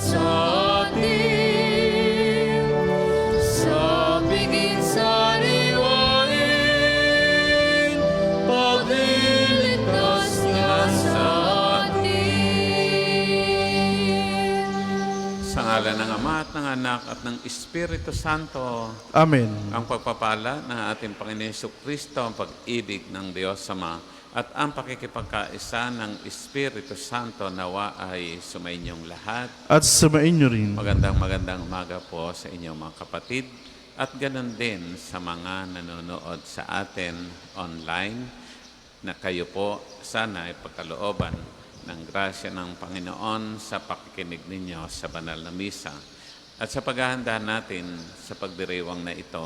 sa atin, sa bigit sariwain, pagliligtas niya sa atin. Sa ngalan ng Ama at ng Anak at ng Espiritu Santo, Amen. ang pagpapala ng ating Panginoon Jesucristo, ang pag-ibig ng Diyos Ama, at ang pakikipagkaisa ng Espiritu Santo nawa ay sumainyong lahat. At sumainyo rin. Magandang umaga po sa inyong mga kapatid at ganon din sa mga nanonood sa atin online na kayo po sana ay pagkalooban ng grasya ng Panginoon sa pakikinig ninyo sa banal na misa. At sa paghahanda natin sa pagdiriwang na ito,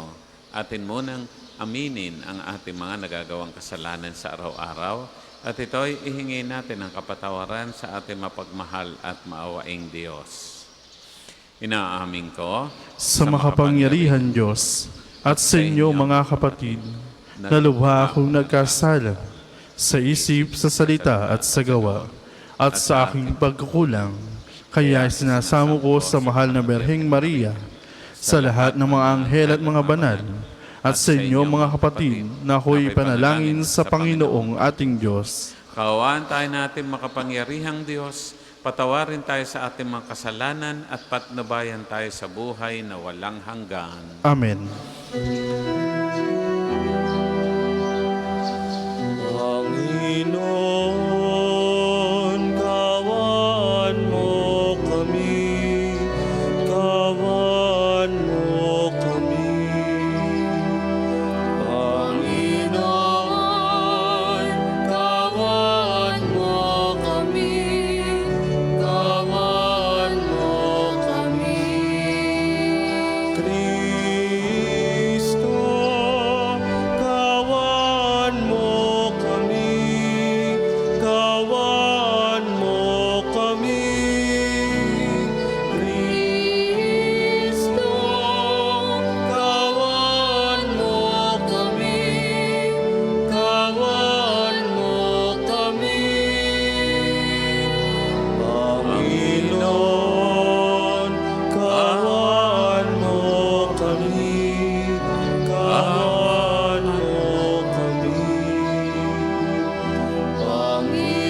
atin munang aminin ang ating mga nagagawang kasalanan sa araw-araw at ito'y ihingi natin ang kapatawaran sa ating mapagmahal at maawaing Diyos. Inaamin ko Sa makapangyarihan Diyos at sa inyo mga kapatid, na lubha akong nagkasala sa isip, sa salita at sa gawa, at sa aking pagkukulang. Kaya sinasamo ko sa mahal na Berheng Maria, sa lahat ng mga anghel at mga banal, at sa inyo mga kapatid, na ako'y panalangin sa Panginoong ating Diyos. Kaawaan tayo natin makapangyarihang Diyos, patawarin tayo sa ating mga kasalanan at patnubayan tayo sa buhay na walang hanggan. Amen. Panginoon, kawan mo kami, kawan mo kami. Panginoon, kawan mo kami, kawan mo kami. Kristo, kawan mo kami, kawan mo kami. Kristo, kawan mo kami, kawan mo kami. Panginoon, kawan mo kami, kawan mo kami.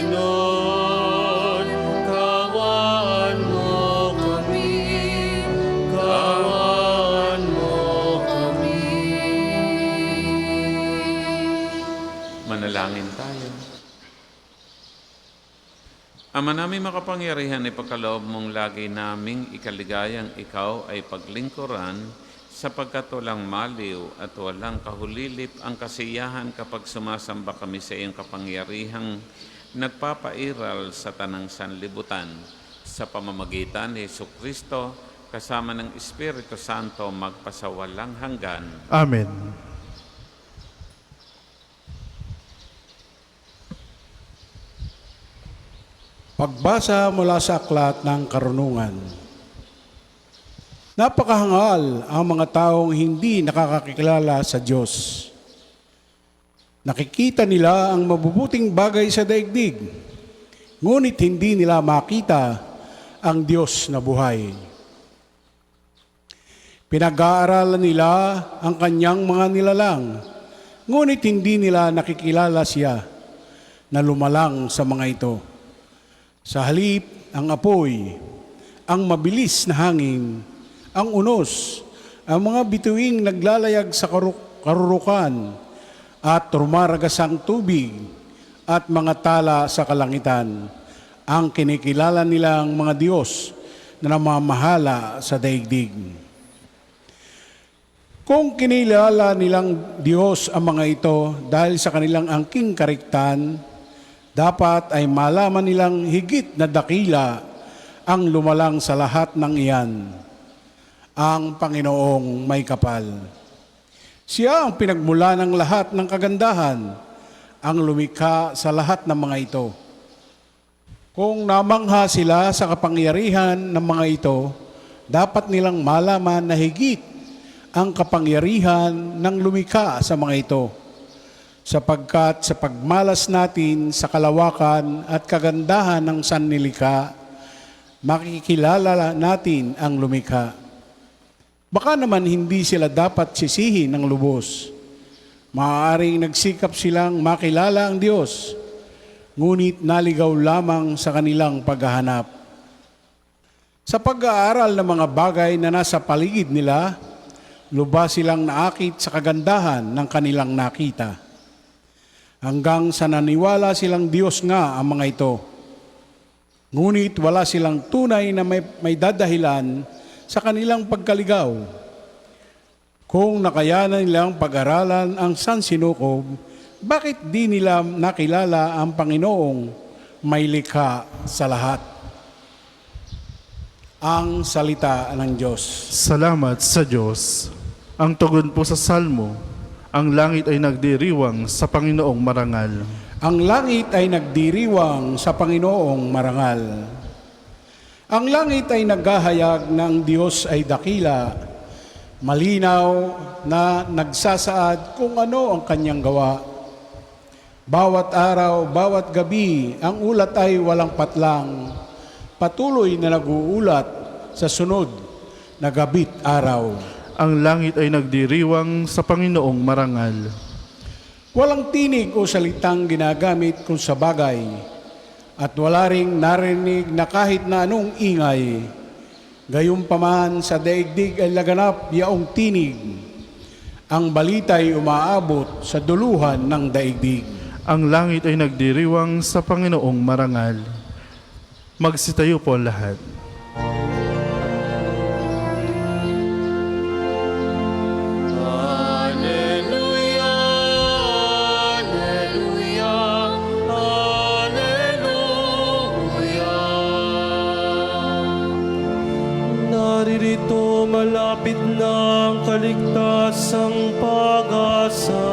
Panginoon, kawan mo kami, kawan mo kami. Manalangin tayo. Ama namin makapangyarihan, ipagkaloob mong lagi naming ikaligayang ikaw ay paglingkuran sapagkat walang maliw at walang kahulilip ang kasiyahan kapag sumasamba kami sa iyong kapangyarihang nagpapairal sa tanang sanlibutan sa pamamagitan ni Jesucristo kasama ng Espiritu Santo magpasawalang hanggan. Amen. Pagbasa mula sa aklat ng karunungan. Napakahangal ang mga taong hindi nakakakilala sa Diyos. Nakikita nila ang mabubuting bagay sa daigdig, ngunit hindi nila makita ang Diyos na buhay. Pinag-aaralan nila ang kanyang mga nilalang, ngunit hindi nila nakikilala siya na lumalang sa mga ito. Sa halip, ang apoy, ang mabilis na hangin, ang unos, ang mga bituing naglalayag sa karurukan, at rumaragasang tubig, at mga tala sa kalangitan, ang kinikilala nilang mga Diyos na namamahala sa daigdig. Kung kinilala nilang Diyos ang mga ito dahil sa kanilang angking kariktan, dapat ay malaman nilang higit na dakila ang lumalang sa lahat ng iyan, ang Panginoong may kapal. Siya ang pinagmula ng lahat ng kagandahan, ang lumikha sa lahat ng mga ito. Kung namangha sila sa kapangyarihan ng mga ito, dapat nilang malaman na higit ang kapangyarihan ng lumikha sa mga ito, sapagkat sa pagmalas natin sa kalawakan at kagandahan ng sannilikha, makikilala natin ang lumikha. Baka naman hindi sila dapat sisihin ng lubos. Maaaring nagsikap silang makilala ang Diyos, ngunit naligaw lamang sa kanilang paghahanap. Sa pag-aaral ng mga bagay na nasa paligid nila, lubha silang naakit sa kagandahan ng kanilang nakita. Hanggang sa naniwala silang Diyos nga ang mga ito. Ngunit wala silang tunay na may dadahilan sa kanilang pagkaligaw. Kung nakayanan nilang pag-aralan ang sansinukob, bakit di nila nakilala ang Panginoong may likha sa lahat? Ang salita ng Diyos. Salamat sa Diyos. Ang tugon po sa Salmo, ang langit ay nagdiriwang sa Panginoong marangal. Ang langit ay nagdiriwang sa Panginoong marangal. Ang langit ay naghahayag ng Diyos ay dakila, malinaw na nagsasaad kung ano ang kanyang gawa. Bawat araw, bawat gabi, ang ulat ay walang patlang, patuloy na nag-uulat sa sunod na gabit araw. Ang langit ay nagdiriwang sa Panginoong marangal. Walang tinig o salitang ginagamit kung sa bagay, at wala ring narinig na kahit na anong ingay. Gayunpaman sa daigdig ay laganap yaong tinig. Ang balita'y umaabot sa duluhan ng daigdig. Ang langit ay nagdiriwang sa Panginoong marangal. Magsitayo po lahat. Alleluia, alleluia, alleluia. Naririto malapit na ang kaligtasang pag-asa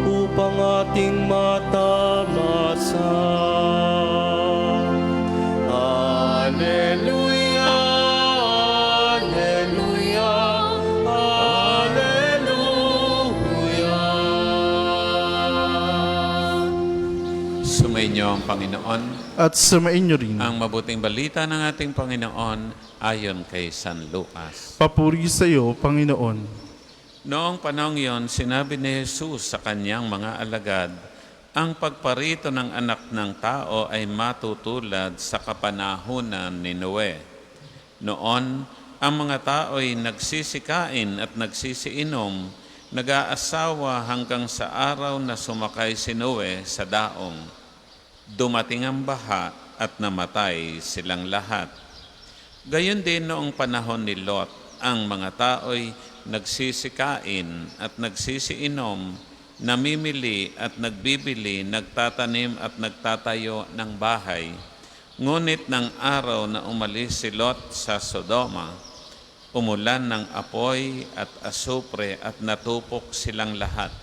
upang ating matamasa. Alleluia, alleluia, alleluia. Sumainyo ang Panginoon. At sumainyo rin. Ang mabuting balita ng ating Panginoon ayon kay San Lucas. Papuri sa iyo, Panginoon. Noong panahong iyon, sinabi ni Jesus sa kanyang mga alagad, ang pagparito ng anak ng tao ay matutulad sa kapanahunan ni Noe. Noon, ang mga tao ay nagsisikain at nagsisiinom, nag-aasawa hanggang sa araw na sumakay si Noe sa daong. Dumating ang baha at namatay silang lahat. Gayon din noong panahon ni Lot, ang mga tao'y nagsisikain at nagsisiinom, namimili at nagbibili, nagtatanim at nagtatayo ng bahay. Ngunit ng araw na umalis si Lot sa Sodoma, umulan ng apoy at asupre at natupok silang lahat.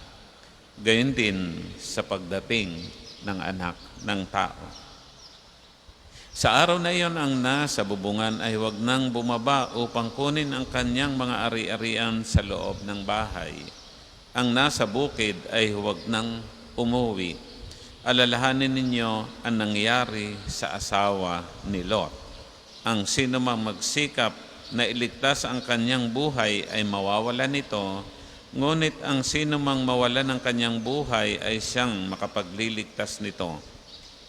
Gayon din sa pagdating ng anak ng tao. Sa araw na iyon, ang nasa bubungan ay huwag nang bumaba upang kunin ang kanyang mga ari-arian sa loob ng bahay. Ang nasa bukid ay huwag nang umuwi. Alalahanin ninyo ang nangyari sa asawa ni Lot. Ang sino mang magsikap na iligtas ang kanyang buhay ay mawawalan nito, ngunit ang sino mang mawalan ng kanyang buhay ay siyang makapagliligtas nito.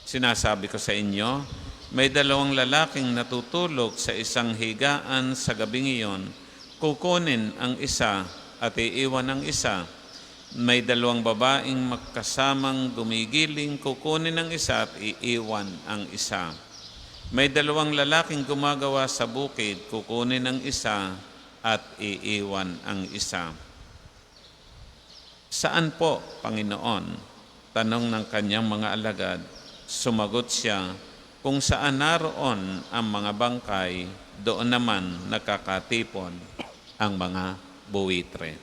Sinasabi ko sa inyo, may dalawang lalaking natutulog sa isang higaan sa gabing iyon, kukunin ang isa at iiwan ang isa. May dalawang babaeng magkasamang gumigiling, kukunin ang isa at iiwan ang isa. May dalawang lalaking gumagawa sa bukid, kukunin ang isa at iiwan ang isa. Saan po, Panginoon? Tanong ng kanyang mga alagad. Sumagot siya, kung saan naroon ang mga bangkay, doon naman nakakatipon ang mga buwitre.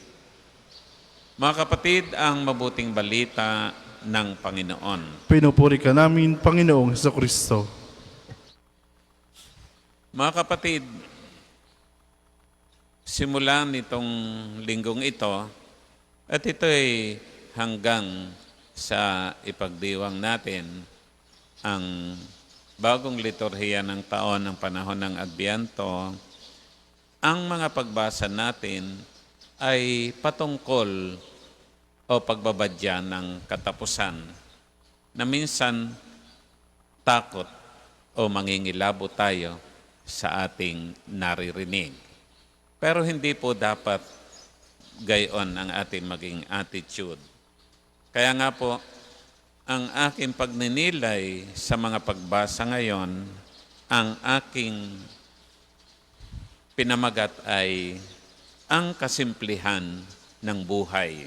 Mga kapatid, ang mabuting balita ng Panginoon. Pinupuri ka namin, Panginoong Jesucristo. Mga kapatid, simula nitong linggong ito, at ito ay hanggang sa ipagdiwang natin ang bagong liturhiya ng taon ng panahon ng Adbyento, ang mga pagbasa natin ay patungkol o pagbabadya ng katapusan na minsan takot o mangingilabo tayo sa ating naririnig. Pero hindi po dapat gayon ang ating maging attitude. Kaya nga po, ang aking pagninilay sa mga pagbasa ngayon, ang aking pinamagat ay ang kasimplihan ng buhay.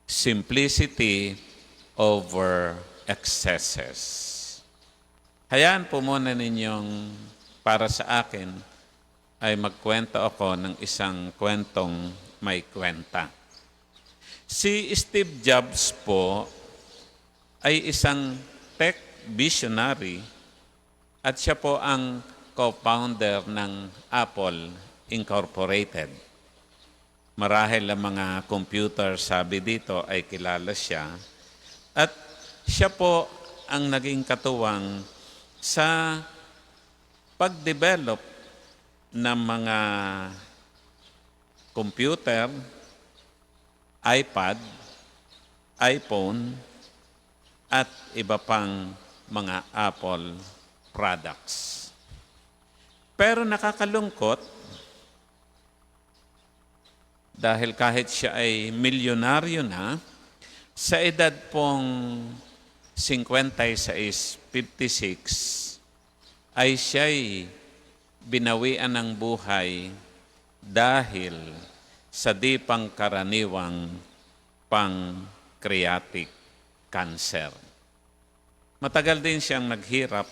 Simplicity over excesses. Hayaan po muna ninyong para sa akin ay magkwento ako ng isang kwentong may kwenta. Si Steve Jobs po ay isang tech visionary at siya po ang co-founder ng Apple Incorporated. Marahil ang mga computer, sabi dito, ay kilala siya. At siya po ang naging katuwang sa pag-develop ng mga computer, iPad, iPhone, at iba pang mga Apple products. Pero nakakalungkot dahil kahit siya ay milyonaryo na, sa edad pong 56, ay siya'y binawian ng buhay dahil sa di pangkaraniwang pancreatic cancer. Matagal din siyang naghirap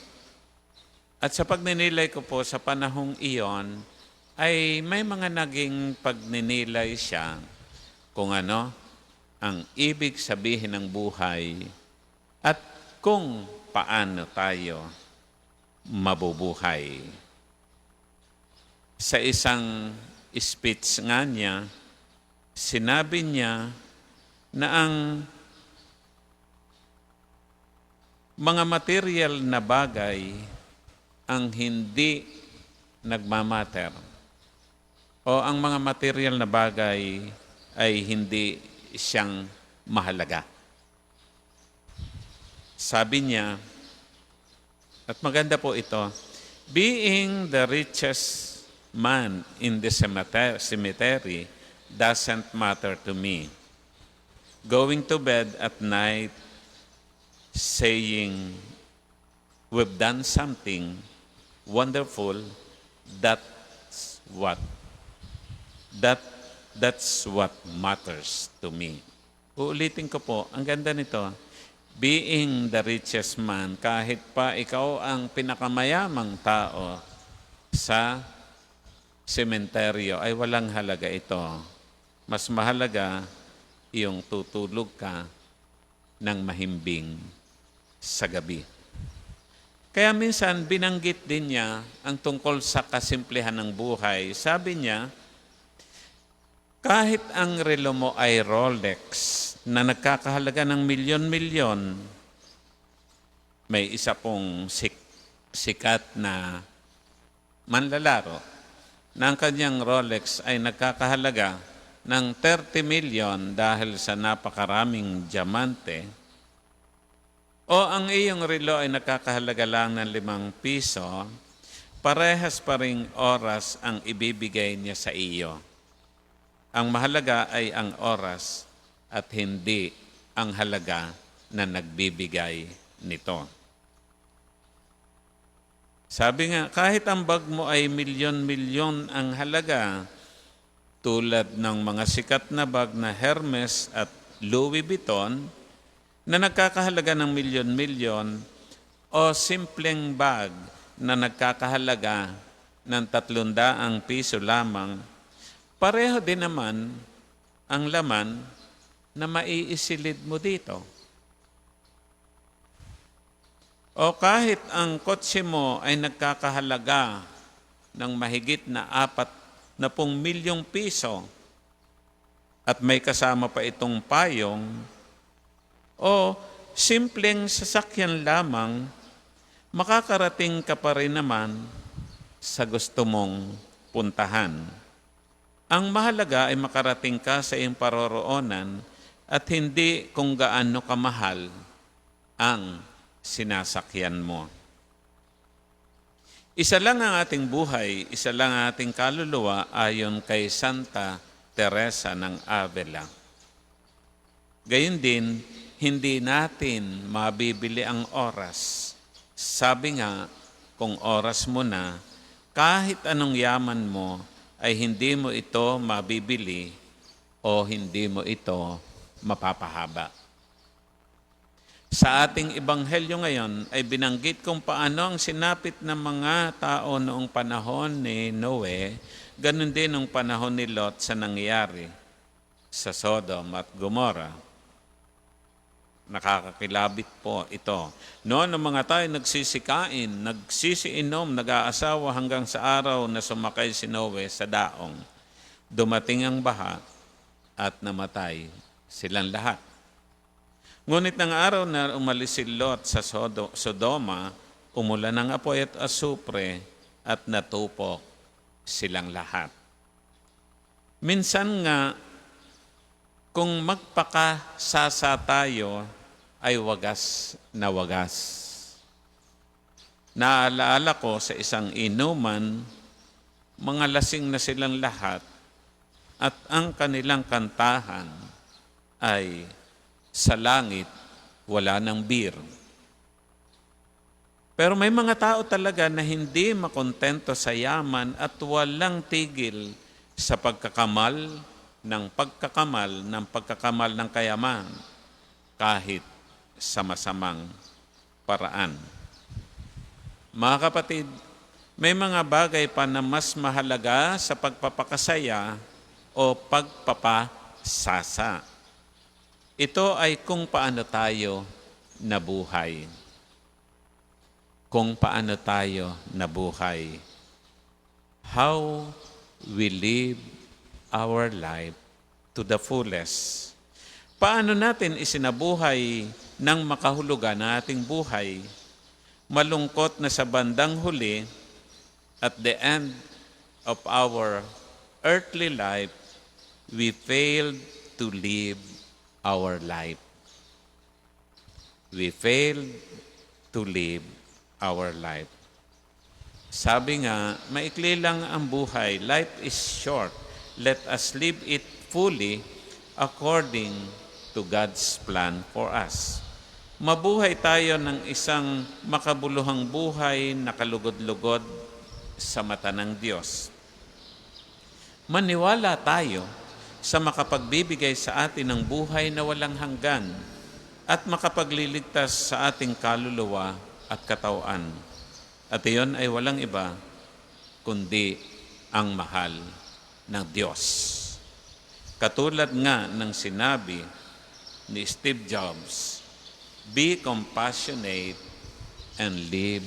at sa pagninilay ko po sa panahong iyon ay may mga naging pagninilay siya kung ano ang ibig sabihin ng buhay at kung paano tayo mabubuhay. Sa isang speech nga niya, sinabi niya na ang mga material na bagay ang hindi nagmamatter o ang mga material na bagay ay hindi siyang mahalaga. Sabi niya, at maganda po ito, being the richest man in the cemetery doesn't matter to me. Going to bed at night saying, we've done something wonderful, that's what matters to me. Uulitin ko po, ang ganda nito, being the richest man, kahit pa ikaw ang pinakamayamang tao sa sementeryo, ay walang halaga ito. Mas mahalaga yung tutulog ka ng mahimbing sa gabi. Kaya minsan binanggit din niya ang tungkol sa kasimplihan ng buhay. Sabi niya, kahit ang relo mo ay Rolex na nagkakahalaga ng milyon-milyon, may isa pong sikat na manlalaro na ang kanyang Rolex ay nagkakahalaga ng 30 million dahil sa napakaraming diamante, o ang iyong relo ay nakakahalaga lang ng 5 piso, parehas pa ring oras ang ibibigay niya sa iyo. Ang mahalaga ay ang oras at hindi ang halaga na nagbibigay nito. Sabi nga, kahit ang bag mo ay milyon-milyon ang halaga, tulad ng mga sikat na bag na Hermes at Louis Vuitton, na nagkakahalaga ng milyon-milyon, o simpleng bag na nagkakahalaga ng 300 piso lamang, pareho din naman ang laman na maiisilid mo dito. O kahit ang kotse mo ay nagkakahalaga ng mahigit na 40 milyong piso at may kasama pa itong payong, o simpleng sasakyan lamang makakarating ka pa rin naman sa gusto mong puntahan. Ang mahalaga ay makarating ka sa iyong paroroonan at hindi kung gaano kamahal ang sinasakyan mo. Isa lang ang ating buhay, isa lang ang ating kaluluwa ayon kay Santa Teresa ng Avila. Gayun din, hindi natin mabibili ang oras. Sabi nga, kung oras mo na, kahit anong yaman mo, ay hindi mo ito mabibili o hindi mo ito mapapahaba. Sa ating ebanghelyo ngayon ay binanggit kung paano ang sinapit ng mga tao noong panahon ni Noe, ganun din noong panahon ni Lot sa nangyari sa Sodom at Gomorrah. Nakakakilabit po ito. Noon ang mga tayo nagsisikain, nagsisiinom, nag-aasawa hanggang sa araw na sumakay si Noe sa daong. Dumating ang baha at namatay silang lahat. Ngunit ng araw na umalis si Lot sa Sodoma, umulan ng apoy at asupre at natupok silang lahat. Minsan nga, kung magpakasasa tayo, ay wagas na wagas. Naalaala ko sa isang inuman, mga lasing na silang lahat, at ang kanilang kantahan ay sa langit, wala ng beer. Pero may mga tao talaga na hindi makontento sa yaman at walang tigil sa pagkakamal ng kayaman kahit sa masamang paraan. Mga kapatid, may mga bagay pa na mas mahalaga sa pagpapakasaya o pagpapasasa. Ito ay kung paano tayo nabuhay. Kung paano tayo nabuhay. How we live our life to the fullest. Paano natin isinabuhay ng makahulugan na ating buhay? Malungkot na sa bandang huli, at the end of our earthly life, we failed to live our life. We failed to live our life. Sabi nga, maikli lang ang buhay. Life is short. Let us live it fully according to God's plan for us. Mabuhay tayo ng isang makabuluhang buhay na kalugod-lugod sa mata ng Diyos. Maniwala tayo sa makapagbibigay sa atin ng buhay na walang hanggan at makapagliligtas sa ating kaluluwa at katawan. At iyon ay walang iba kundi ang mahal ng Diyos. Katulad nga ng sinabi ni Steve Jobs, be compassionate and live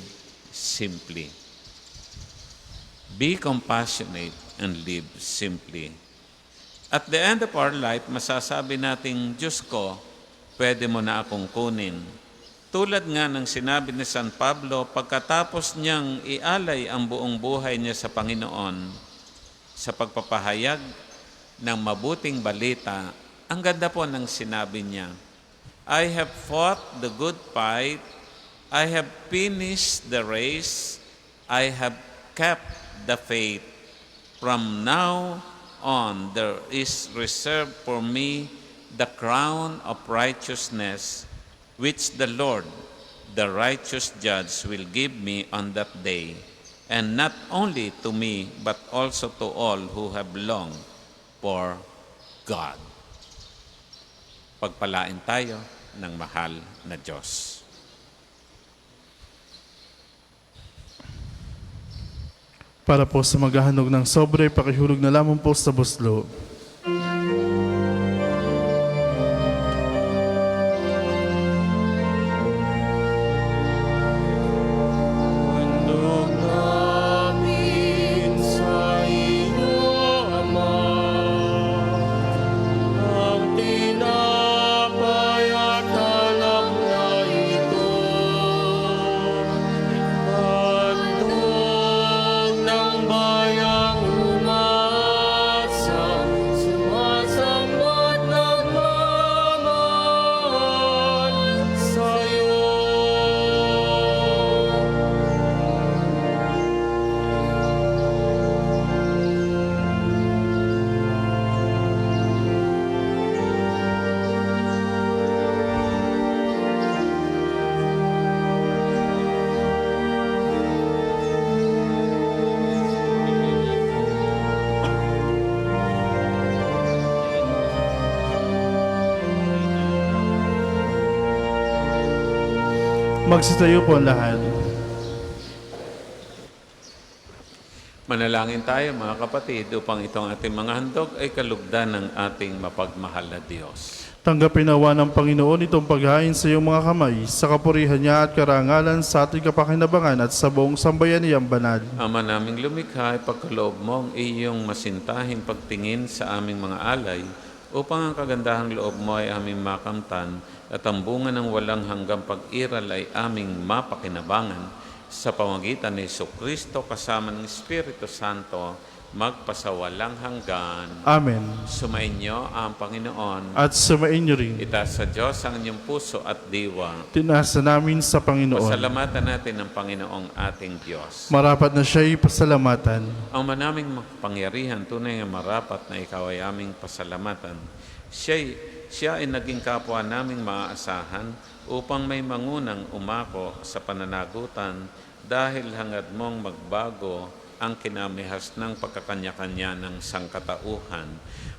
simply. Be compassionate and live simply. At the end of our life, masasabi nating, Diyos ko, pwede mo na akong kunin. Tulad nga ng sinabi ni San Pablo, pagkatapos niyang ialay ang buong buhay niya sa Panginoon, sa pagpapahayag ng mabuting balita, ang ganda po ng sinabi niya, I have fought the good fight, I have finished the race, I have kept the faith. From now on, there is reserved for me the crown of righteousness, which the Lord, the righteous judge, will give me on that day, and not only to me, but also to all who have longed for God. Pagpalain tayo ng mahal na Diyos. Para po sa maghahandog ng sobre, pakihulog na lamang po sa buslo. Handog namin sa iyo, Ama, ang tinapay at alak na ito, Magsitayo po ang lahat. Manalangin tayo mga kapatid upang itong ating mga handog ay kalugdan ng ating mapagmahal na Diyos. Tanggapin nawa ng Panginoon itong paghain sa iyong mga kamay, sa kapurihan niya at karangalan sa ating kapakinabangan at sa buong sambayaniyang banal. Ama naming lumikha, ipagkaloob mo ang iyong masintahing pagtingin sa aming mga alay upang ang kagandahang loob mo ay aming makamtan at ang bunga ng walang hanggang pag-iral ay aming mapakinabangan sa pamagitan ni Jesucristo kasama ng Espiritu Santo, magpasawalang hanggan. Amen. Sumainyo ang Panginoon. At sumainyo rin. Itaas sa Diyos ang inyong puso at diwa. Tinasa namin sa Panginoon. Pasalamatan natin ang Panginoong ating Diyos. Marapat na siya'y pasalamatan. Ang manaming makapangyarihan, tunay nga marapat na ikaw ay aming pasalamatan. Siya ay naging kapwa naming maaasahan upang may mangunang umako sa pananagutan dahil hangad mong magbago ang kinamihas ng pagkakanya-kanya ng sangkatauhan.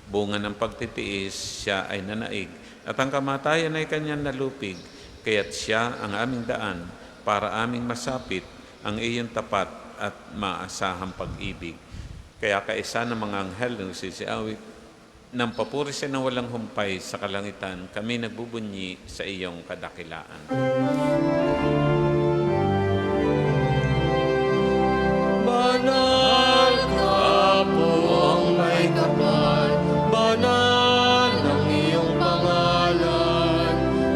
Bunga ng pagtitiis, siya ay nanaig at ang kamatayan ay kanyang nalupig, kaya't siya ang aming daan para aming masapit ang iyong tapat at maasahang pag-ibig. Kaya kaisa ng mga anghel ng sisiawit, nang papuri siya ng walang humpay sa kalangitan, kami nagbubunyi sa iyong kadakilaan. Banal ka po may kapal, banal ang iyong pangalan,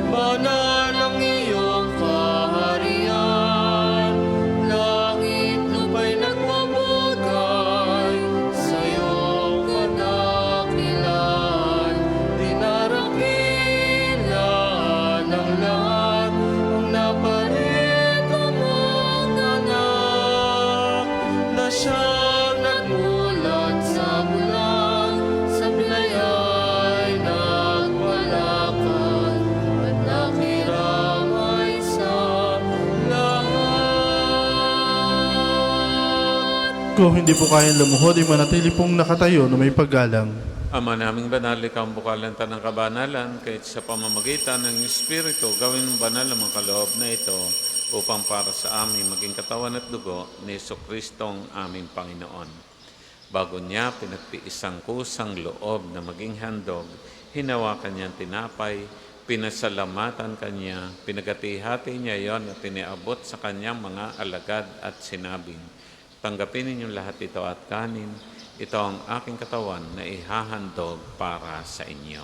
banal ang iyong kaharian, langit lupa'y nagmamagay sa iyong kadakilan, dinarakilan ng lahat ang naparito mong anak, na siyang nagmulat sa bulan, sa bilayay nagwalakan, at nakiramay sa lahat. Kung hindi po kayang lumuhod, ay manatili pong nakatayo na may paggalang. Ama naming banal, ikaw ang bukalan ng kabanalan, kahit sa pamamagitan ng Espiritu, gawin mong banal ang mga kaloob na ito, upang para sa amin maging katawan at dugo ni Jesucristong aming Panginoon. Bago niya pinagtiis ang kusang loob na maging handog, hinawakan niyang tinapay, pinasalamatan kanya, pinagati-hati niya yon at tiniabot sa kanyang mga alagad at sinabing, tanggapin ninyong lahat ito at kanin, ito ang aking katawan na ihahandog para sa inyo.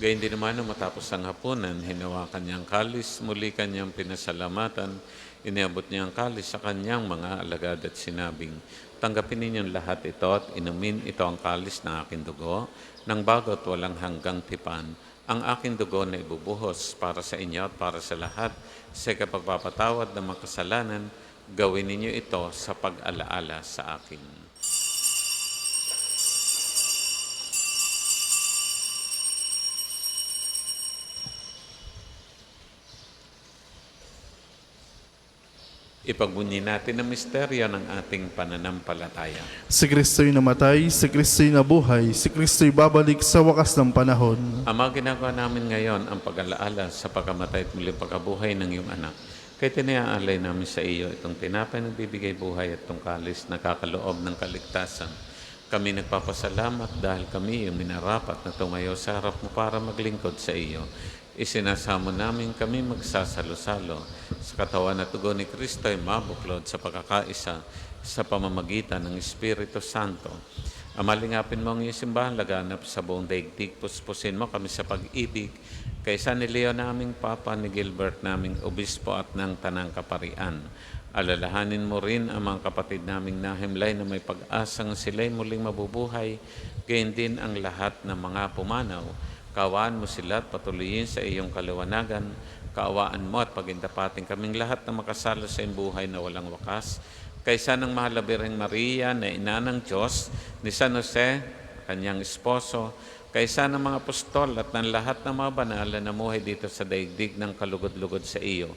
Gayun din naman nung matapos ang hapunan, hinawakan niyang kalis, muli kanyang pinasalamatan, iniabot niyang kalis sa kanyang mga alagad at sinabing, tanggapin ninyong lahat ito at inumin ito ang kalis ng aking dugo, ng bago at walang hanggang tipan, ang aking dugo na ibubuhos para sa inyo at para sa lahat, sa kapagpapatawad ng mga kasalanan, gawin ninyo ito sa pag-alaala sa akin. Ipagbunyi natin ang misteryo ng ating pananampalataya. Si Kristo'y namatay, si Kristo'y nabuhay, si Kristo'y babalik sa wakas ng panahon. Ama, ginagawa namin ngayon ang pag-alaala sa pagkamatay at muling pagkabuhay ng iyong anak. Kaya tiniaalay namin sa iyo itong tinapay na bibigay buhay at itong kalis na kakaloob ng kaligtasan. Kami nagpapasalamat dahil kami yung minarapat na tumayo sa harap mo para maglingkod sa iyo. Isinasamo namin kami magsasalo-salo sa katawan at dugo ni Kristo ay mabuklod sa pagkakaisa sa pamamagitan ng Espiritu Santo. Amalingapin mo ang iyong simbahan, laganap sa buong daigdig, puspusin mo kami sa pag-ibig, kaysa ni Leo naming Papa, ni Gilbert naming Obispo at ng Tanang Kaparian. Alalahanin mo rin ang mga kapatid naming nahimlay na may pag-asang sila'y muling mabubuhay, gayon din ang lahat ng mga pumanaw. Kaawaan mo sila at patuloyin sa iyong kaliwanagan. Kaawaan mo at pagindapating kaming lahat na makasalo sa iyong buhay na walang wakas. Kaysa ng mahal na Birheng Maria na ina ng Diyos, ni San Jose, kanyang esposo, kaysa ng mga apostol at ng lahat ng mga banal na namuhay dito sa daigdig ng kalugod-lugod sa iyo.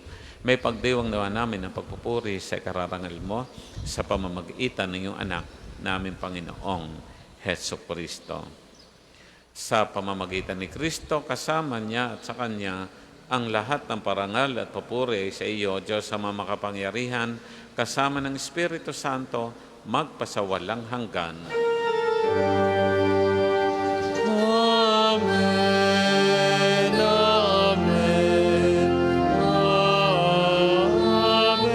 May pagdiwang nawa namin ng pagpupuri sa ikararangal mo sa pamamagitan ng iyong anak namin Panginoong Heso Kristo. Sa pamamagitan ni Kristo, kasama niya at sa Kanya, ang lahat ng parangal at papuri sa iyo, Diyos sa makapangyarihan, kasama ng Espiritu Santo, magpasawalang hanggan. Amen. Amen. Amen.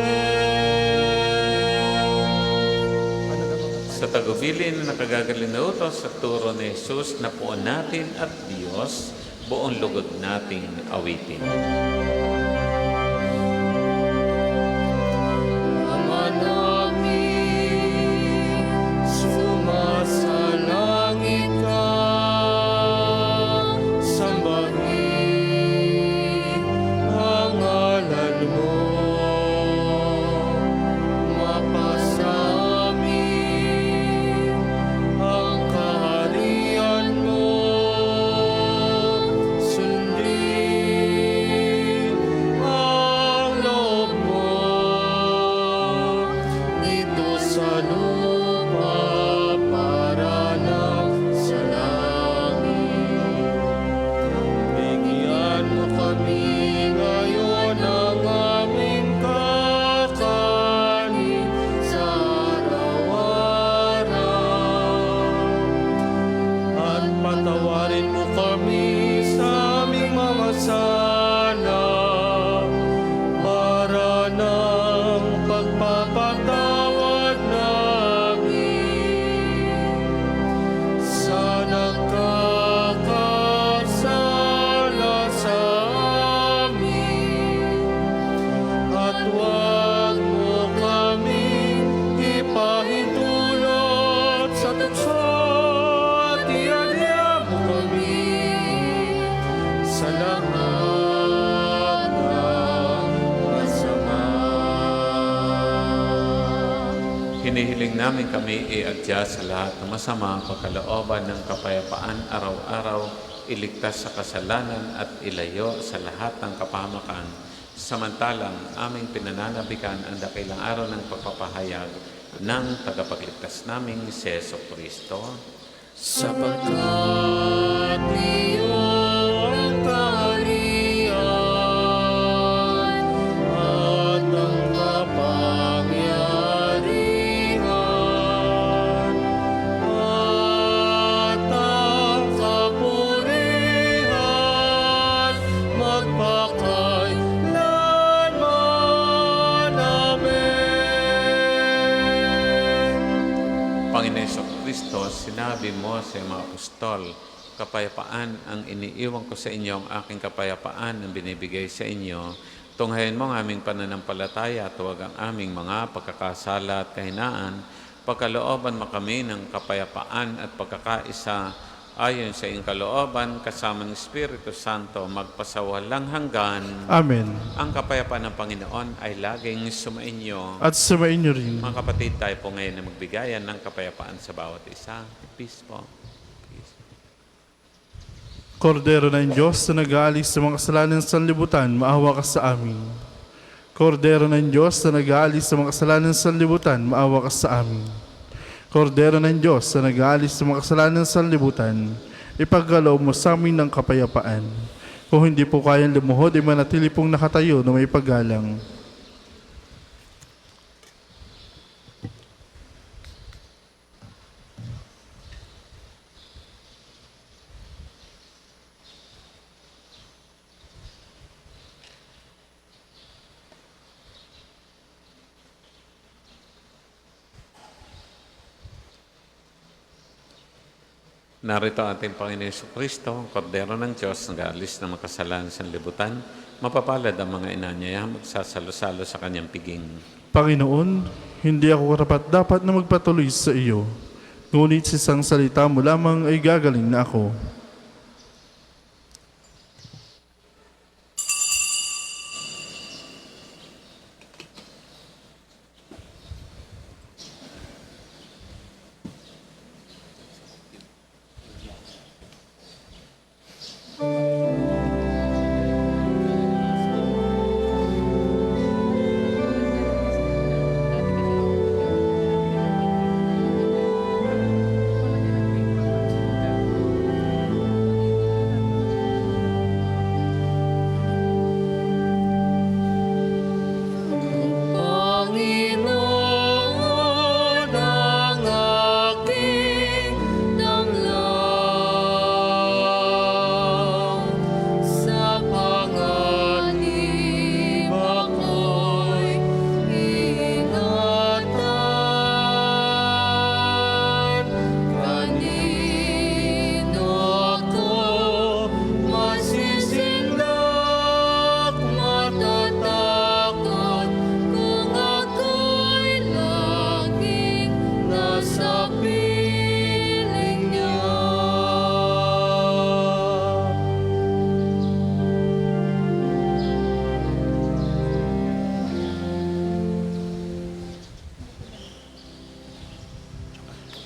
Sa tagubilin na nakagagaling na utos sa turo ni Jesus na puon natin at Diyos, buong lugod nating awitin. Ama namin, sumasalangit ka, sambahin ang ngalan mo, mapasa amin ang kaharian mo, sundin ang loob mo dito sa lupa para lang sa langit. Bigyan mo kami ngayon ng aming kakanin sa araw-araw. At patawarin mo kami sa aming mga sala para ng pagpapatawad namin sa nagkakasala sa amin. At huwag mo kaming ipahintulot sa tukso at iadya mo kami sa lahat ng masama. Hinihiling namin kami iadya sa lahat ng masama, pagkalooban ng kapayapaan araw-araw, iligtas sa kasalanan at ilayo sa lahat ng kapahamakan. Samantalang aming pinananabikan ang dakilang araw ng pagpapahayag ng tagapagligtas naming si Jesu Kristo. Sapagkat iyo ang kaharian at ang kapangyarihan at ang kapurihan magpakailanman. Amen. Panginoon Kristo, sinabi mo sa mga apostol, kapayapaan ang iniiwan ko sa inyo, ang aking kapayapaan ang binibigay sa inyo. Tunghayin mo ang aming pananampalataya at huwag ang aming mga pagkakasala at kahinaan. Pagkalooban mo kami ng kapayapaan at pagkakaisa ayon sa iyong kalooban, kasama ng Espiritu Santo, magpasawalang hanggan. Amen. Ang kapayapaan ng Panginoon ay laging sumainyo. At sumainyo rin. Mga kapatid, tayo po ngayon na magbigayan ng kapayapaan sa bawat isa. Peace po. Peace. Kordero ng Diyos na nag-aalis sa mga kasalanan sa sanlibutan, maawa ka sa amin. Kordero ng Diyos na nag-aalis sa mga kasalanan sa sanlibutan, maawa ka sa amin. Kordero ng Diyos na nag-aalis sa mga kasalanan sa sanlibutan, ipagkaloob mo sa amin ng kapayapaan. Kung hindi po kayang lumuhod, ay manatili pong nakatayo na may paggalang. Narito ating Panginoon Jesucristo, ang Kordero ng Diyos, nag-aalis ng mga kasalanan sa libutan. Mapapalad ang mga inanyayang magsasalo-salo sa kanyang piging. Panginoon, hindi ako karapat-dapat na magpatuloy sa iyo. Ngunit sa isang salita mo lamang ay gagaling na ako.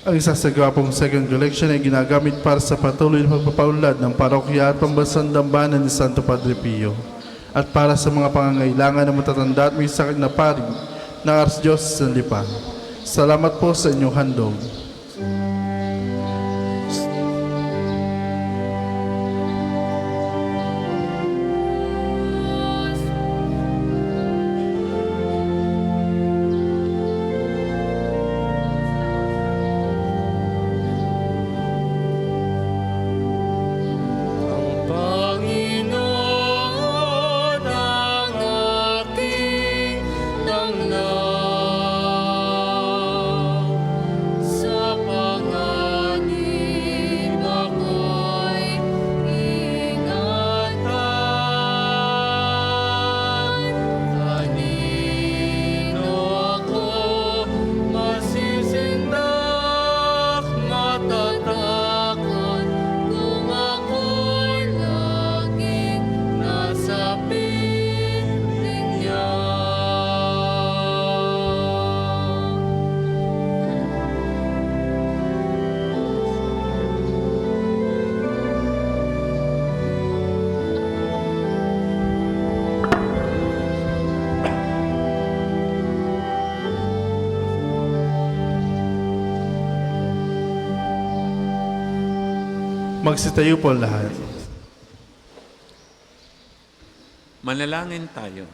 Ang isasagawa pong second collection ay ginagamit para sa patuloy na pagpapaunlad ng parokya at pambansang dambana ni Santo Padre Pio at para sa mga pangangailangan ng matatanda at may sakit na paring ng Archdiocese ng Lipa. Salamat po sa inyong handog. Panginoon ang aking damdamin, sa panganib ako'y ingatan. Kanino ako masisindak, matatakot kung ako'y laging nasa piling niya. Magsitayo po lahat. Manalangin tayo.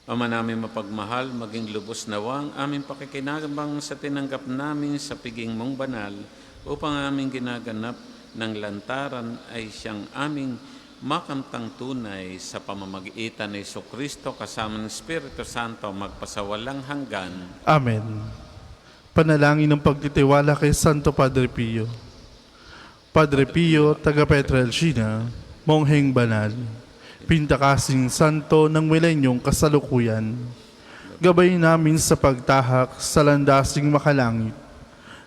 Ama namin mapagmahal, maging lubos nawang aming pakikinabang sa tinanggap namin sa piging mong banal upang aming ginaganap ng lantaran ay siyang aming makamtang tunay sa pamamagitan ni Jesucristo kasama ng Espiritu Santo magpasawalang hanggan. Amen. Panalangin ng pagtitiwala kay Santo Padre Pio. Padre Pio, taga Pietrelcina, Mongheng Banal, pintakasing santo ng milenyong kasalukuyan, gabay namin sa pagtahak sa landasing makalangit,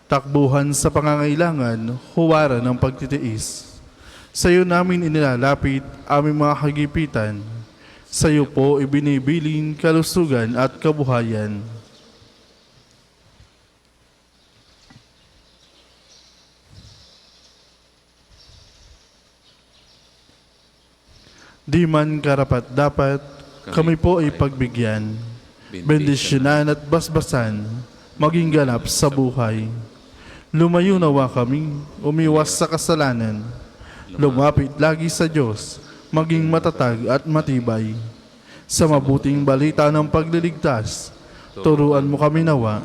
takbuhan sa pangangailangan, huwaran ng pagtitiis. Sa iyo namin inilalapit aming mga kagipitan, sa iyo po ibinibilin kalusugan at kabuhayan. Di man karapat-dapat, kami po ay pagbigyan, bendisyonan at basbasan, maging ganap sa buhay. Lumayo nawa kami, umiwas sa kasalanan, lumapit lagi sa Diyos, maging matatag at matibay. Sa mabuting balita ng pagliligtas, turuan mo kami nawa,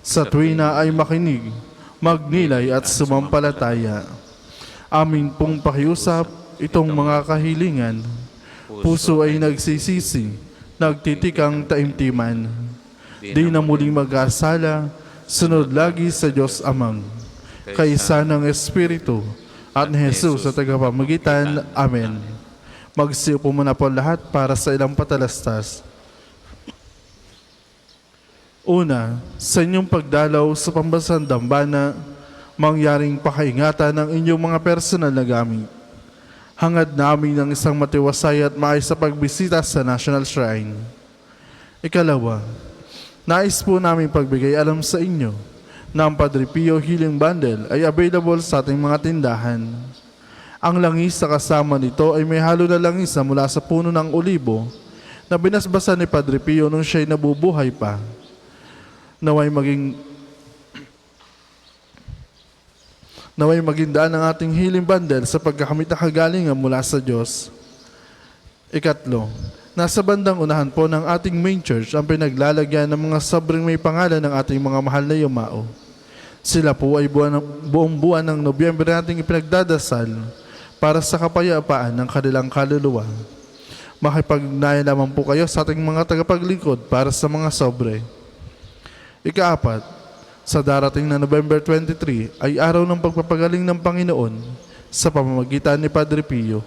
sa tuwina ay makinig, magnilay at sumampalataya. Amin pong pakiusap, itong mga kahilingan, puso ay nagsisisi, nagtitikang taimtiman. Di na muling mag-asala, sunod lagi sa Diyos Amang, kaysa ng Espiritu, at ni Jesus sa tagapamagitan. Amen. Magsiupo muna po lahat para sa ilang patalastas. Una, sa inyong pagdalaw sa pambansang dambana, mangyaring pakaingatan ng inyong mga personal na gamit. Hangad namin ng isang matiwasay at maayos sa pagbisita sa National Shrine. Ikalawa, nais po namin pagbigay alam sa inyo na ang Padre Pio Healing Bundle ay available sa ating mga tindahan. Ang langis sa kasama nito ay may halo na langis na mula sa puno ng olibo na binasbasan ni Padre Pio nung siya'y nabubuhay pa. Naway maging daan ang ating healing bundle sa pagkakamit na kagalingan mula sa Diyos. Ikatlo, nasa bandang unahan po ng ating main church ang pinaglalagyan ng mga sobrang may pangalan ng ating mga mahal na yumao. Sila po ay buong buwan ng Nobyembre nating ipinagdadasal para sa kapayapaan ng kanilang kaluluwa. Makipag-ugnayan naman po kayo sa ating mga tagapaglingkod para sa mga sobre. Ikaapat, sa darating na November 23 ay araw ng pagpapagaling ng Panginoon sa pamamagitan ni Padre Pio.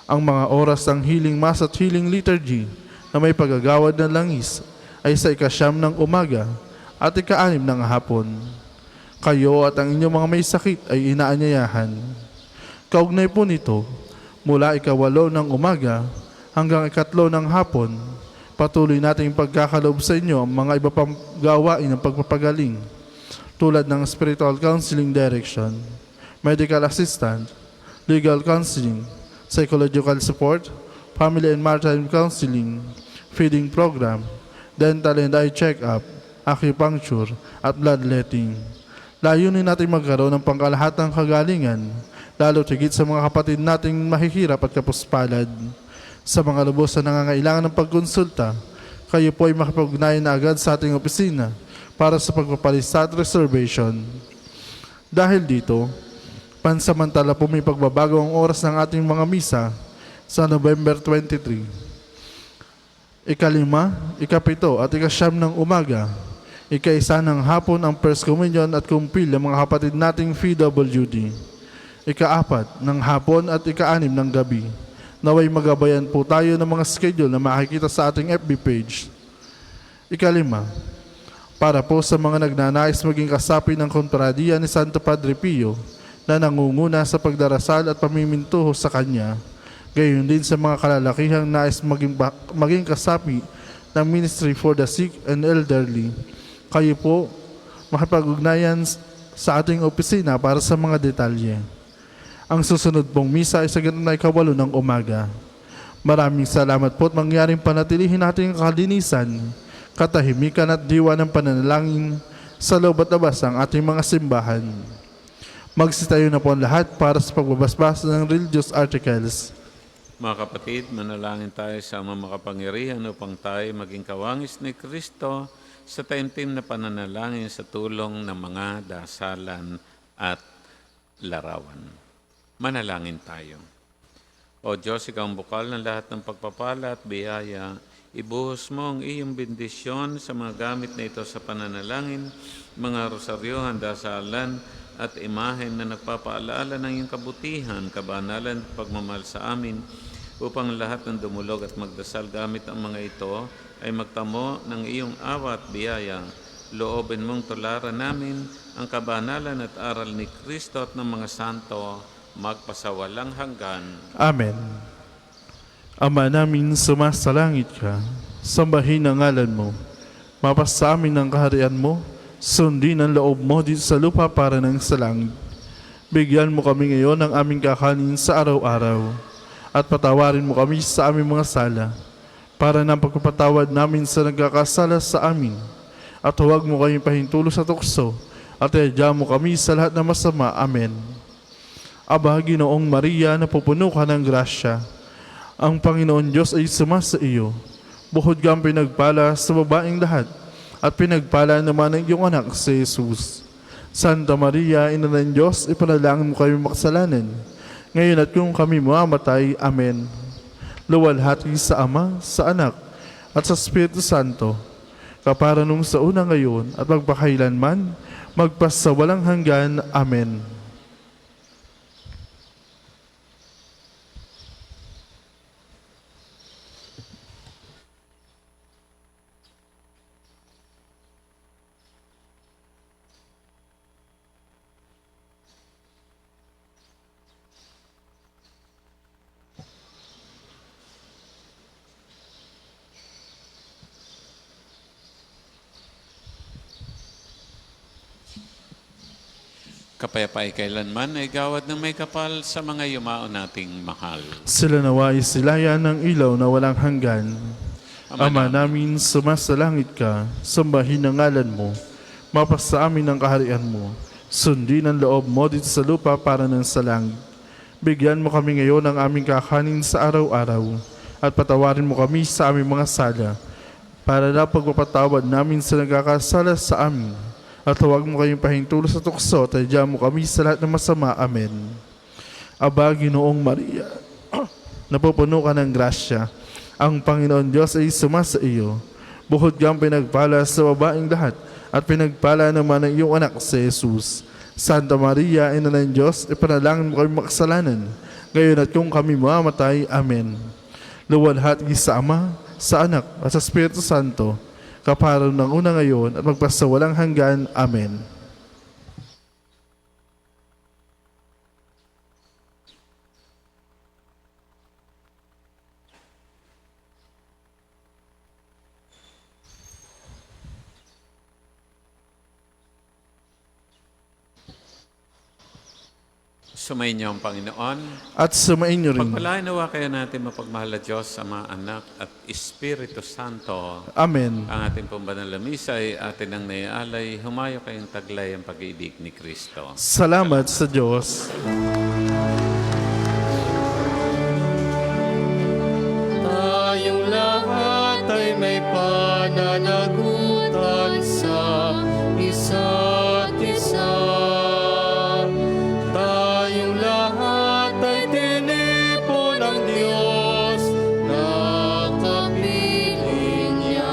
Ang mga oras ng healing mass at healing liturgy na may paggagawad ng langis ay sa 9 ng umaga at 6 ng hapon. Kayo at ang inyong mga may sakit ay inaanyayahan. Kaugnay po nito, mula 8 ng umaga hanggang 3 ng hapon, patuloy nating pagkakaloob sa inyo ang mga iba pang gawain ng pagpapagaling. tulad ng spiritual counseling direction, medical assistant, legal counseling, psychological support, family and maritime counseling, feeding program, dental and eye check-up, acupuncture, at bloodletting. Layunin natin magkaroon ng pangkalahatang kagalingan, lalo tigit sa mga kapatid nating mahihirap at kapuspalad. Sa mga lubos na nangangailangan ng pagkonsulta, kayo po ay makipag-ugnayan na agad sa ating opisina para sa pagpapalista at reservation. Dahil dito, pansamantala po may pagbabago ang oras ng ating mga misa sa November 23. Ikalima, ikapito at ikasyam ng umaga, ika-1 ng hapon ang First Communion at kumpil ng mga kapatid nating PWD. Ika-4 ng hapon at ika-6 ng gabi. Naway magabayan po tayo ng mga schedule na makikita sa ating FB page. Ikalima, para po sa mga nagnanais maging kasapi ng Kontradiya ni Santo Padre Pio na nangunguna sa pagdarasal at pamimintuho sa kanya, gayon din sa mga kalalakihang nais maging kasapi ng Ministry for the Sick and Elderly, kayo po makipag-ugnayan sa ating opisina para sa mga detalye. Ang susunod pong misa ay sa 8:08 ng umaga. Maraming salamat po at mangyaring panatilihin natin ang kalinisan, katahimikan at diwa ng pananalangin sa loob at labas ng ating mga simbahan. Magsitayo na po ang lahat para sa pagbabasbasa ng religious articles. Mga kapatid, manalangin tayo sa Ama makapangyarihan upang tayo maging kawangis ni Kristo sa taimtim na pananalangin sa tulong ng mga dasalan at larawan. Manalangin tayo. O Diyos, ikaw ang bukal ng lahat ng pagpapala at biyaya. Ibuhos mo ang iyong bendisyon sa mga gamit na ito sa pananalangin, mga rosaryohan, dasalan at imahen na nagpapaalaala ng iyong kabutihan, kabanalan at pagmamahal sa amin, upang lahat ng dumulog at magdasal gamit ang mga ito ay magtamo ng iyong awa at biyaya. Loobin mong tularan namin ang kabanalan at aral ni Kristo at ng mga santo, magpasawalang hanggan. Amen. Ama namin, sumasalangit ka, sambahin ang ngalan mo, mapasa amin ang kaharian mo, sundin ang loob mo dito sa lupa para ng sa langit. Bigyan mo kami ngayon ng aming kakanin sa araw-araw, at patawarin mo kami sa aming mga sala, para ng pagpapatawad namin sa nagkakasala sa amin, at huwag mo kami pahintulo sa tukso, at iadya mo kami sa lahat ng masama. Amen. Aba, Ginoong Maria, napupuno ka ng grasya, ang Panginoon Diyos ay sumasa iyo. Buhod kang pinagpala sa babaeng lahat, at pinagpala naman ang iyong anak si Jesus. Santa Maria, Ina ng Diyos, ipanalangin mo kami makasalanan, ngayon at kung kami mamamatay. Amen. Luwalhati sa Ama, sa Anak, at sa Espiritu Santo, kapara nung sa una ngayon, at magpakailanman, magpasawalang hanggan. Amen. Kapayapay kailanman ay gawad ng may kapal sa mga yumao nating mahal. Sila nawa ay silayan ng ilaw na walang hanggan. Ama namin, sumasalangit ka, sambahin ang ngalan mo, mapasa amin ang kaharian mo, sundin ang loob mo dito sa lupa para ng sa langit. Bigyan mo kami ngayon ng aming kakanin sa araw-araw, at patawarin mo kami sa aming mga sala, para na pagpapatawad namin sa nagkakasala sa amin. At huwag mo kayong pahintulo sa tukso, at iadya mo kami sa lahat ng masama. Amen. Aba, Ginoong Maria, napupuno ka ng grasya, ang Panginoon Diyos ay sumasa iyo. Buhod kang pinagpala sa babaeng lahat, at pinagpala naman ang iyong anak si Jesus. Santa Maria, Ina ng Diyos, ipanalangin mo kami makasalanan, ngayon at kung kami mamamatay. Amen. Luwalhati sa Ama, sa Anak, at sa Espiritu Santo, kapara ng una ngayon at magpasawalang hanggan. Amen. Sumainyo ang Panginoon. At sumainyo rin. Pagpalain nawa kayo natin mapagmahal na Diyos, Ama, Anak at Espiritu Santo. Amen. Ang ating pong banal na misa ay atin ang naialay. Humayo kayong taglay ang pag-ibig ni Kristo. Salamat sa Diyos. Tayong lahat ay may pananagutan sa isa't isa. Tayong lahat ay tinipon ng Diyos na kapiling niya.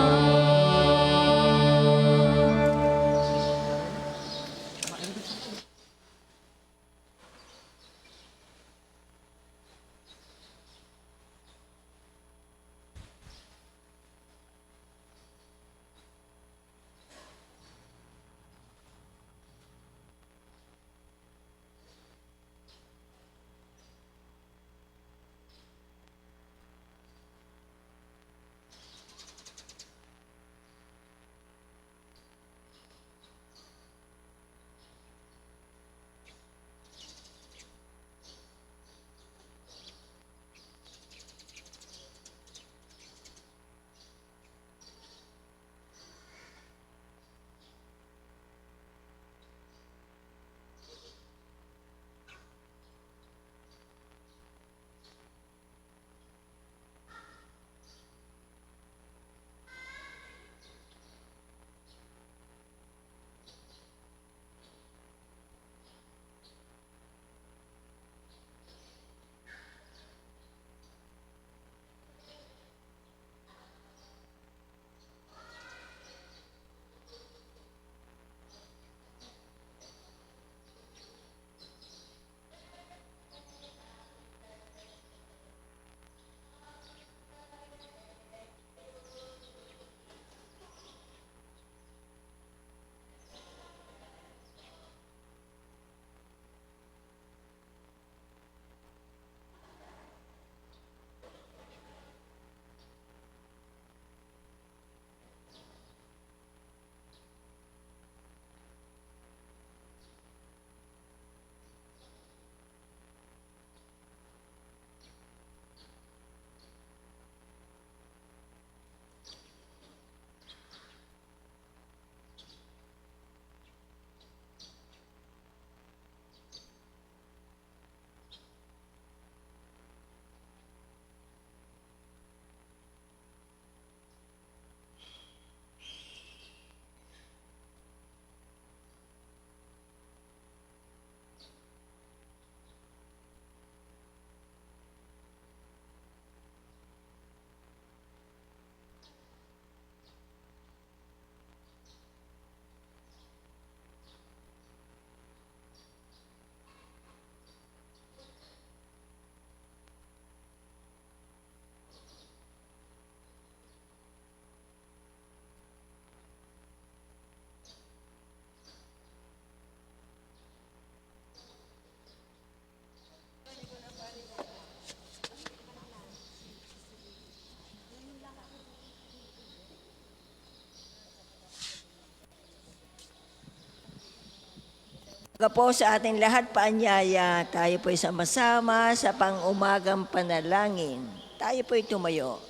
Po sa ating lahat paanyaya, tayo po'y sama-sama sa pang-umagang panalangin. Tayo po'y tumayo.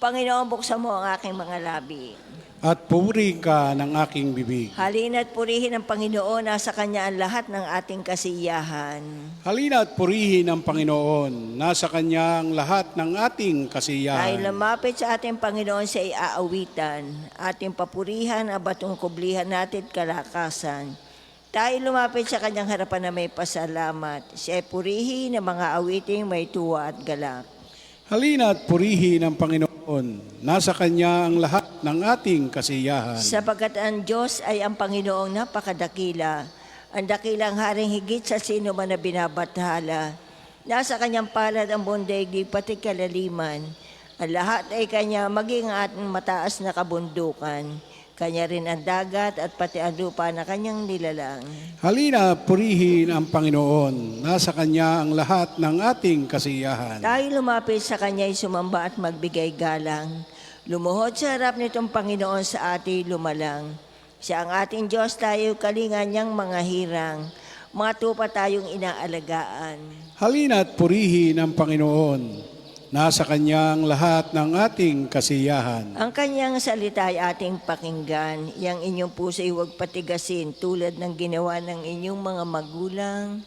Panginoon, buksan mo ang aking mga labi. At puri ka ng aking bibig. Halina't purihin ang Panginoon, nasa Kanya ang lahat ng ating kasiyahan. Halina at purihin ang Panginoon. Nasa Kanya ang lahat ng ating kasiyahan. Dahil lumapit sa ating Panginoon siya ay aawitan, ating papurihan ang batong kublihan natin at kalakasan. Tayo lumapit sa Kanyang harapan na may pasalamat. Siya ay purihin ng mga awiting may tuwa at galak. Halina at purihin ang Panginoon. Nasa Kanya ang lahat ng ating kasiyahan. Sapagkat ang Diyos ay ang Panginoong napakadakila, ang dakilang haring higit sa sino man na binabathala. Nasa Kanyang palad ang buong daigdig pati kalaliman. Ang lahat ay Kanya, maging ating mataas na kabundukan. Kanya rin ang dagat at pati ang lupa na Kanyang nilalang. Halina, purihin ang Panginoon. Nasa Kanya ang lahat ng ating kasiyahan. Tayo lumapit sa Kanya'y sumamba at magbigay galang. Lumuhod sa harap nitong Panginoon sa ating lumalang. Siya ang ating Diyos, tayo kalingan niyang mga hirang. mga tupa tayong inaalagaan. Halina't purihin ang Panginoon. Nasa Kanya ang lahat ng ating kasiyahan. Ang kanyang salita ay ating pakinggan. Yang inyong puso ay huwag patigasin tulad ng ginawa ng inyong mga magulang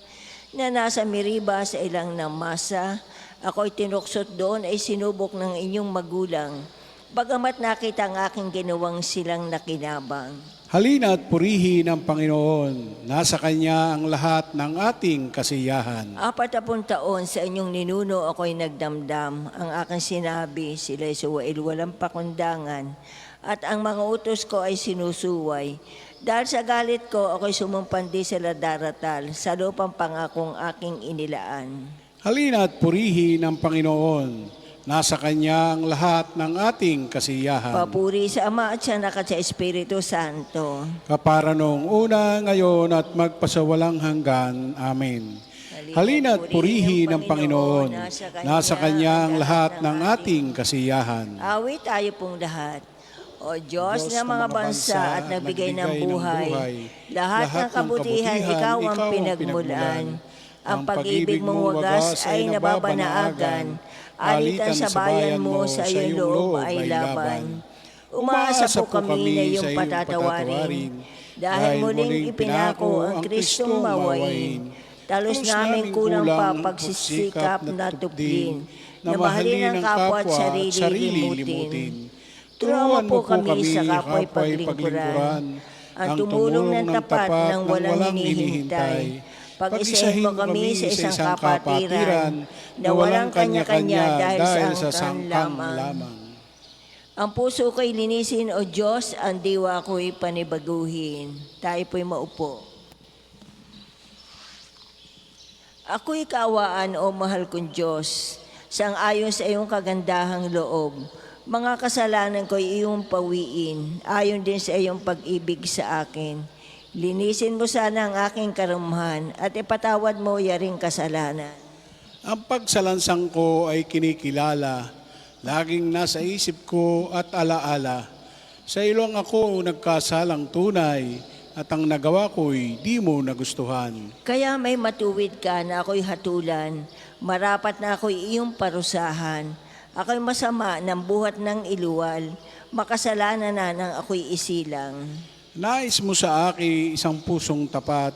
na nasa Meriba sa ilang ng masa. Ako'y tinuksot doon ay sinubok ng inyong magulang. Bagamat nakita ang aking ginawang silang nakinabang. Halina't purihin ang Panginoon. Nasa Kanya ang lahat ng ating kasiyahan. 40 taon sa inyong ninuno ako'y nagdamdam. Ang aking sinabi, sila'y suwail walang pakundangan. At ang mga utos ko ay sinusuway. Dahil sa galit ko, ako'y sumumpandi sila daratal sa lupang pangakong aking inilaan. Halina't purihin ang Panginoon. Nasa Kanya ang lahat ng ating kasiyahan. Papuri sa Ama at sa Anak at sa Espiritu Santo. Kapara noong una, ngayon at magpasawalang hanggan. Amen. Halina't purihin ang Panginoon. Nasa Kanya ang lahat ng ating kasiyahan. Awit tayo pong lahat. O Diyos ng mga bansa at nagbigay ng buhay, lahat ng kabutihan Ikaw ang pinagmulan. Ang pag-ibig mong wagas ay nababanaagan. Alitan sa bayan mo sa iyong loob ay laban. Umaasa po kami na iyong patatawarin. Dahil muling ipinako ang Kristong mawain. Talos namin kulang pa pagsisikap na tuplin. Na mahalin ang kapwa at sarili limutin. Turuan po kami sa kapwa'y paglingkuran. Ang tumulong ng tapat ng walang hinihintay. Pag-isahin mo kami sa isang kapatiran na walang kanya-kanya dahil sa sangkang lamang. Ang puso ko'y linisin, O Diyos, ang diwa ko'y panibaguhin. Tayo po'y maupo. Ako'y kaawaan, O mahal kong Diyos, sang-ayon sa iyong kagandahang loob. Mga kasalanan ko'y iyong pawiin, ayon din sa iyong pag-ibig sa akin. Linisin mo sana ang aking karumhan at ipatawad mo yaring kasalanan. Ang pagsalansang ko ay kinikilala, laging nasa isip ko at alaala. Sa ilong ako nagkasalang tunay, at ang nagawa ko'y di mo nagustuhan. Kaya may matuwid ka na ako'y hatulan, marapat na ako'y iyong parusahan. Ako'y masama ng buhat ng iluwal, makasalanan na nang ako'y isilang. Nais mo sa akin isang pusong tapat,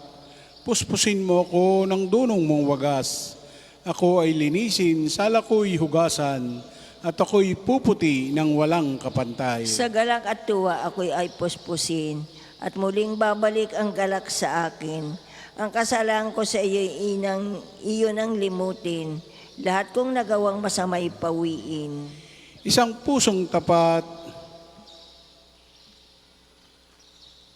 puspusin mo ko ng dunong mong wagas. Ako ay linisin, sala ko'y hugasan, at ako'y puputi ng walang kapantay. Sa galak at tuwa ako'y ay puspusin, at muling babalik ang galak sa akin. Ang kasalanan ko sa iyo nang limutin, lahat kong nagawang masamay pawiin. Isang pusong tapat,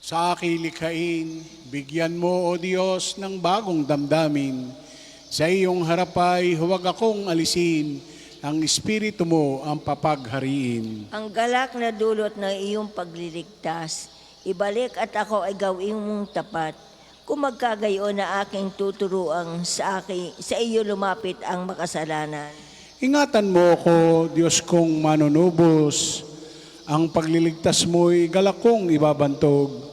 sa aking likhain, bigyan mo, O Diyos, ng bagong damdamin. Sa iyong harapay, huwag akong alisin, ang Espiritu mo ang papaghariin. Ang galak na dulot ng iyong pagliligtas, ibalik at ako ay gawin mong tapat. Kung magkagayon na aking tuturuang sa iyo lumapit ang makasalanan. Ingatan mo ko, Diyos kong manunubos, ang pagliligtas mo'y galak kong ibabantog.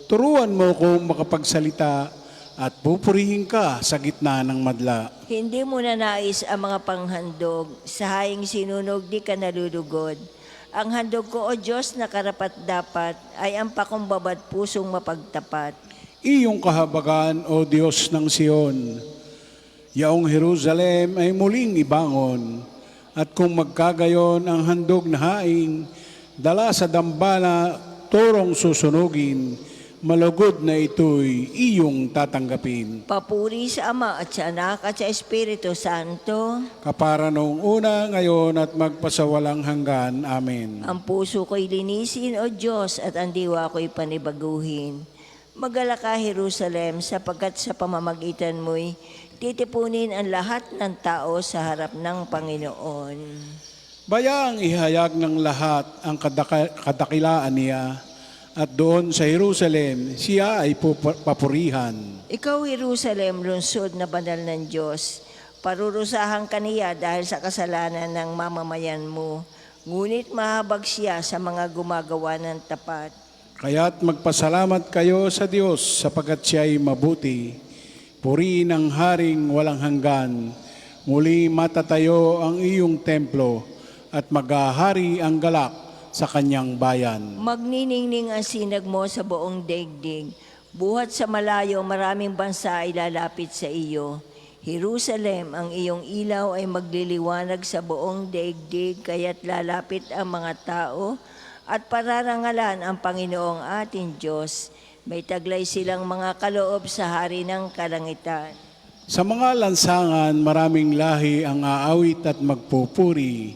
Turuan mo kong makapagsalita at pupurihin ka sa gitna ng madla. Hindi mo na nais ang mga panghandog, sa haying sinunog di ka nalulugod. Ang handog ko, O Diyos, na karapat-dapat ay ang pakumbabad pusong mapagtapat. Iyong kahabagan, O Diyos ng Sion, yaong Jerusalem ay muling ibangon, at kung magkagayon ang handog na haing, dala sa dambana turong susunugin, malugod na ito'y iyong tatanggapin. Papuri sa Ama at sa Anak at sa Espiritu Santo. Kapara noong una, ngayon at magpasawalang hanggan. Amen. Ang puso ko'y linisin, O Diyos, at ang diwa ko'y panibaguhin. Magalak ka, Jerusalem, sapagkat sa pamamagitan mo'y titipunin ang lahat ng tao sa harap ng Panginoon. Bayaang ihayag ng lahat ang kadakilaan niya, at doon sa Jerusalem, siya ay papurihan. Ikaw, Jerusalem, lungsod na banal ng Diyos, parurusahan ka niya dahil sa kasalanan ng mamamayan mo, ngunit mahabag siya sa mga gumagawa ng tapat. Kaya't magpasalamat kayo sa Diyos sapagkat siya ay mabuti. Purihin ang haring walang hanggan. Muli matatayo ang iyong templo at maghahari ang galak sa kanyang bayan. Magniningning ang sinag mo sa buong daigdig. Buhat sa malayo, maraming bansa ay lalapit sa iyo. Jerusalem, ang iyong ilaw ay magliliwanag sa buong daigdig, kaya't lalapit ang mga tao at pararangalan ang Panginoong ating Diyos. May taglay silang mga kaloob sa hari ng kalangitan. Sa mga lansangan, maraming lahi ang aawit at magpupuri.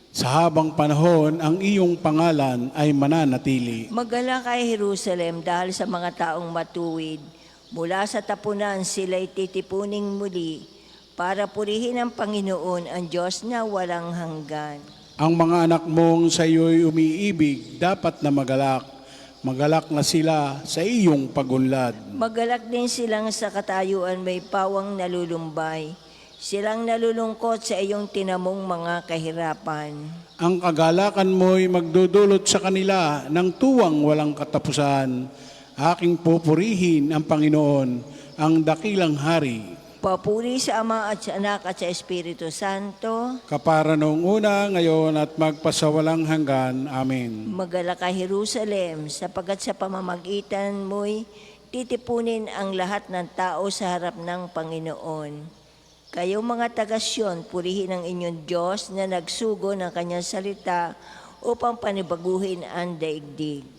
Sa habang panahon, ang iyong pangalan ay mananatili. Magalak kay Jerusalem dahil sa mga taong matuwid. Mula sa tapunan sila'y titipuning muli para purihin ang Panginoon, ang Diyos na walang hanggan. Ang mga anak mong sa iyo'y umiibig, dapat na magalak. Magalak na sila sa iyong pagunlad. Magalak din silang sa katayuan may pawang nalulumbay. Silang nalulungkot sa iyong tinamong mga kahirapan. Ang kagalakan mo'y magdudulot sa kanila ng tuwang walang katapusan. Aking pupurihin ang Panginoon, ang dakilang hari. Papuri sa Ama at sa Anak at sa Espiritu Santo. Kapara noong una, ngayon at magpasawalang hanggan. Amen. Magalak ka Jerusalem, sapagkat sa pamamagitan mo'y titipunin ang lahat ng tao sa harap ng Panginoon. Kayo mga taga-Syon, purihin ang inyong Diyos na nagsugo ng kanyang salita upang panibaguhin ang daigdig.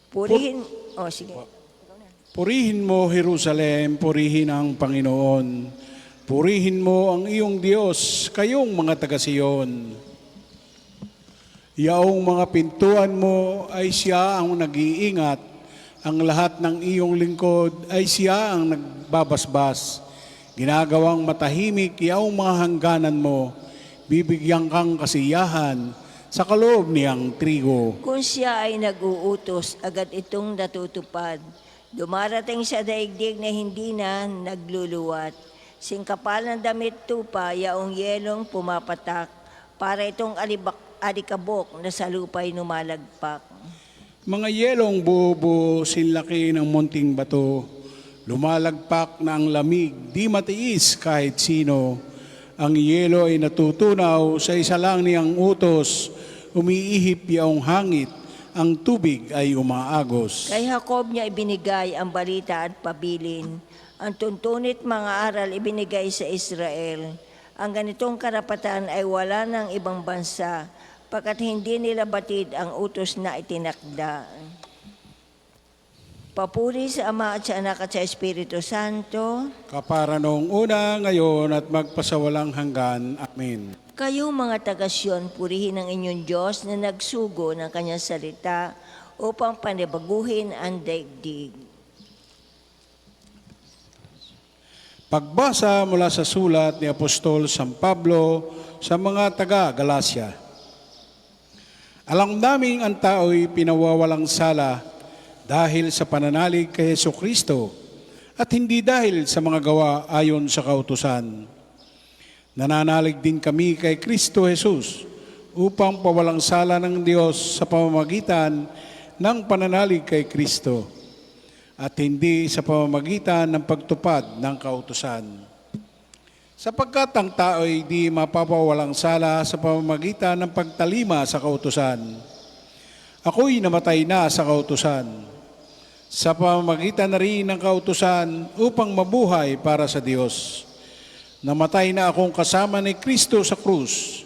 Purihin, sige. Purihin mo, Jerusalem, purihin ang Panginoon. Purihin mo ang iyong Diyos, kayong mga taga-Siyon. Yaong mga pintuan mo ay siya ang nag-iingat. Ang lahat ng iyong lingkod ay siya ang nagbabasbas. Ginagawang matahimik yaong mga hangganan mo. Bibigyan kang kasiyahan sa kaloob niyang trigo. Kung siya ay nag-uutos, agad itong natutupad. Dumarating sa daigdig na hindi na nagluluwat. Singkapal ng damit tupa, yaong yelong pumapatak, para itong alikabok na sa lupa'y numalagpak. Mga yelong bubo sinlaki ng munting bato, lumalagpak na ang lamig, di matiis kahit sino. Ang yelo ay natutunaw sa isa lang niyang utos, umiihip yaong hangit, ang tubig ay umaagos. Kay Jacob niya ibinigay ang balita at pabilin. Ang tuntunit mga aral ibinigay sa Israel. Ang ganitong karapatan ay wala ng ibang bansa, pagkat hindi nila batid ang utos na itinakda. Papuri sa Ama at sa Anak at sa Espiritu Santo. Kapara noong una, ngayon at magpasawalang hanggan. Amen. Kayong mga taga-Syon, purihin ang inyong Diyos na nagsugo ng kanyang salita upang panibaguhin ang daigdig. Pagbasa mula sa sulat ni Apostol San Pablo sa mga taga-Galacia. Alam naming ang tao'y pinawawalang sala dahil sa pananalig kay Jesucristo at hindi dahil sa mga gawa ayon sa kautusan. Nananalig din kami kay Kristo Jesus upang pawalang sala ng Diyos sa pamamagitan ng pananalig kay Kristo at hindi sa pamamagitan ng pagtupad ng kautusan. Sapagkat ang tao ay di mapapawalang sala sa pamamagitan ng pagtalima sa kautusan. Ako'y namatay na sa kautusan, sa pamamagitan na rin ng kautusan upang mabuhay para sa Diyos. Namatay na akong kasama ni Kristo sa krus,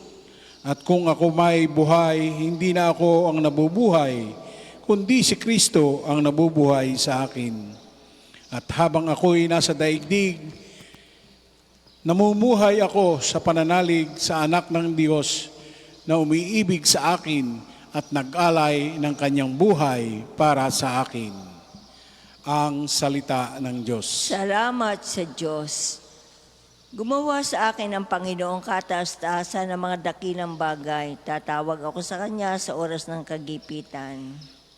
at kung ako may buhay, hindi na ako ang nabubuhay, kundi si Kristo ang nabubuhay sa akin. At habang ako'y nasa daigdig, namumuhay ako sa pananalig sa anak ng Diyos na umiibig sa akin at nag-alay ng kanyang buhay para sa akin. Ang salita ng Diyos. Salamat sa Diyos. Gumawa sa akin ang Panginoong kataas-taasan ng mga dakilang bagay. Tatawag ako sa Kanya sa oras ng kagipitan.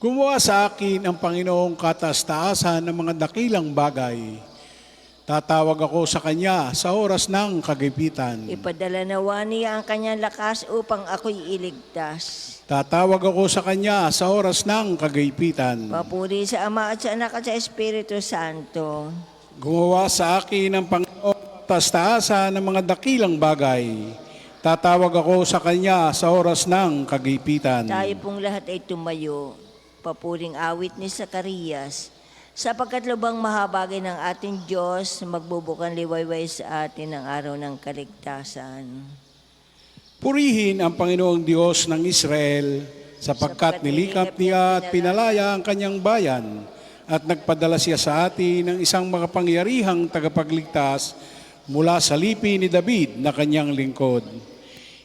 Gumawa sa akin ang Panginoong kataas-taasan ng mga dakilang bagay. Tatawag ako sa Kanya sa oras ng kagipitan. Ipadala nawa niya ang kanyang lakas upang ako'y iligtas. Tatawag ako sa Kanya sa oras ng kagipitan. Papuri sa Ama at sa Anak at sa Espiritu Santo. Gumawa sa akin ng Panginoon taas-taasan ng mga dakilang bagay. Tatawag ako sa Kanya sa oras ng kagipitan. Tayo pong lahat ay tumayo. Papuring awit ni Zacarias. Sapagkat lubang mahabagin ng ating Diyos, magbubukan liwayway sa atin ang araw ng kaligtasan. Purihin ang Panginoong Diyos ng Israel, sapagkat nilikap niya at pinalaya ang kanyang bayan, at nagpadala siya sa atin ng isang makapangyarihang tagapagligtas mula sa lipi ni David na kanyang lingkod.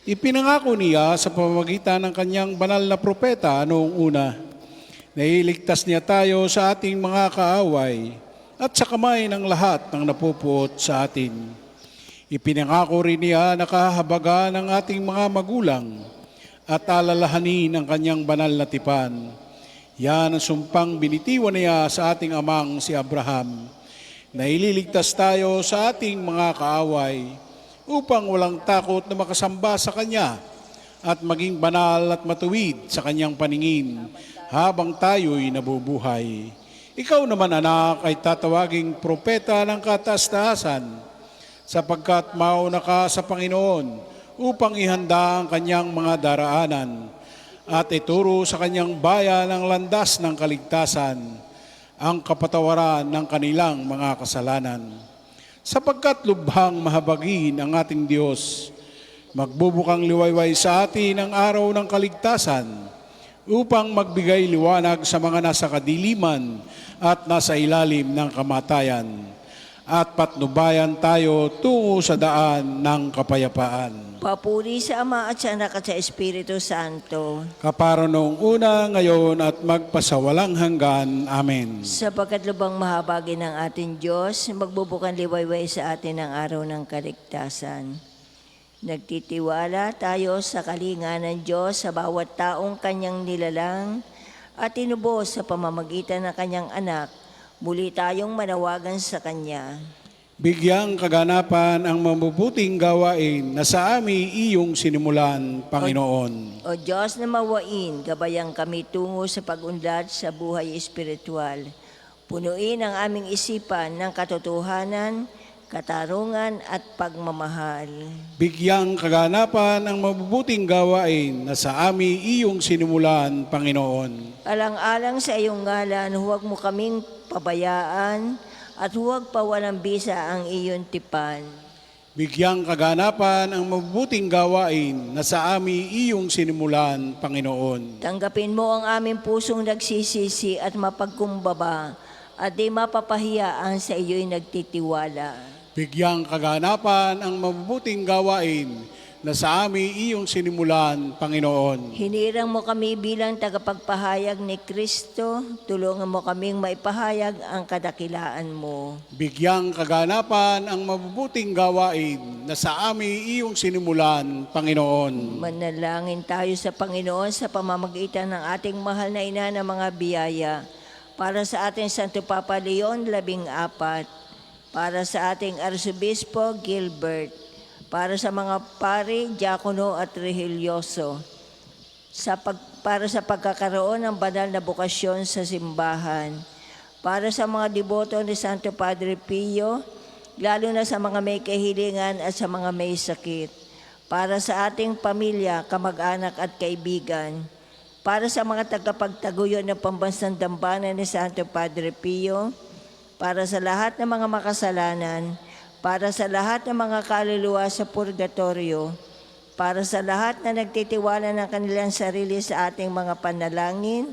Ipinangako niya sa pamamagitan ng kanyang banal na propeta noong una, na iligtas niya tayo sa ating mga kaaway at sa kamay ng lahat ng napupuot sa atin. Ipinangako rin niya na kahabagan ng ating mga magulang at alalahanin ang kanyang banal na tipan. Yan ang sumpang binitiwan niya sa ating amang si Abraham, na ililigtas tayo sa ating mga kaaway upang walang takot na makasamba sa Kanya at maging banal at matuwid sa Kanyang paningin habang tayo'y nabubuhay. Ikaw naman, anak, ay tatawaging propeta ng kataas-taasan, sapagkat mauna ka sa Panginoon upang ihanda ang Kanyang mga daraanan at ituro sa Kanyang bayan ang landas ng kaligtasan, ang kapatawaran ng kanilang mga kasalanan. Sapagkat lubhang mahabagin ang ating Diyos, magbubukang liwayway sa atin ang araw ng kaligtasan, upang magbigay liwanag sa mga nasa kadiliman at nasa ilalim ng kamatayan, at patnubayan tayo tungo sa daan ng kapayapaan. Papuri sa Ama at sa Anak at sa Espiritu Santo. Kapara noong una, ngayon at magpasawalang hanggan. Amen. Sapagkat lubang mahabagin ng ating Diyos, magbubukan liwayway sa atin ang araw ng kaligtasan. Nagtitiwala tayo sa kalinga ng Diyos sa bawat taong kanyang nilalang at tinubos sa pamamagitan ng kanyang anak, muli tayong manawagan sa Kanya. Bigyang kaganapan ang mabubuting gawain na sa amin iyong sinimulan, Panginoon. O Diyos na mawain, gabayang kami tungo sa pag-unlad sa buhay espiritual. Punuin ang aming isipan ng katotohanan, katarungan at pagmamahal. Bigyang kaganapan ang mabubuting gawain na sa amin iyong sinimulan, Panginoon. Alang-alang sa iyong ngalan, huwag mo kaming pabayaan at huwag pawalang bisa ang iyong tipan. Bigyang kaganapan ang mabubuting gawain na sa amin iyong sinimulan, Panginoon. Tanggapin mo ang aming pusong nagsisisi at mapagkumbaba at di mapapahiyaan sa iyo'y nagtitiwala. Bigyang kaganapan ang mabubuting gawain na sa amin iyong sinimulan, Panginoon. Hinirang mo kami bilang tagapagpahayag ni Kristo, tulungan mo kaming maipahayag ang kadakilaan mo. Bigyang kaganapan ang mabubuting gawain na sa amin iyong sinimulan, Panginoon. Manalangin tayo sa Panginoon sa pamamagitan ng ating mahal na ina ng mga biyaya, para sa ating Santo Papa Leon 14, para sa ating Arsobispo Gilbert, para sa mga pari, diakono at religyoso, para sa pagkakaroon ng banal na bukasyon sa simbahan, para sa mga deboto ni Santo Padre Pio, lalo na sa mga may kahilingan at sa mga may sakit, para sa ating pamilya, kamag-anak at kaibigan, para sa mga tagapagtaguyod ng pambansang dambana ni Santo Padre Pio, para sa lahat ng mga makasalanan, para sa lahat ng mga kaluluwa sa purgatorio, para sa lahat na nagtitiwala ng kanilang sarili sa ating mga panalangin,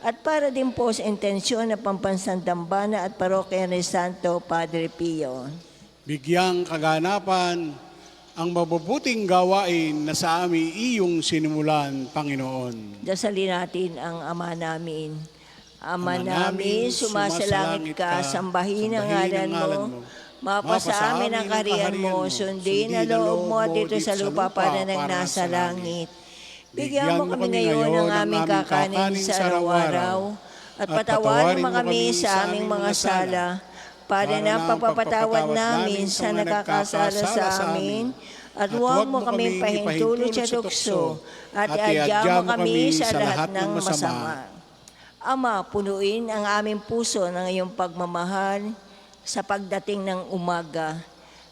at para din po sa intensyon ng pambansang dambana at parokya ni Santo Padre Pio. Bigyang kaganapan ang mabubuting gawain na sa amin iyong sinimulan, Panginoon. Dasalin natin ang Ama namin. Ama Ama namin, namin, sumasalangit ka, sambahin ang ngalan mo. Mapasa amin ang kaharian mo, sundin ang loob mo dito sa lupa para nang nasa langit. Bigyan mo kami ngayon ng aming kakanin sa araw-araw, at patawarin mo kami sa aming mga sala, Para na pagpapatawad namin sa nakakasala sa amin, at huwag mo kami pahintulot sa tukso, at iadya mo kami sa lahat ng masama. Ama, punuin ang aming puso ng iyong pagmamahal sa pagdating ng umaga.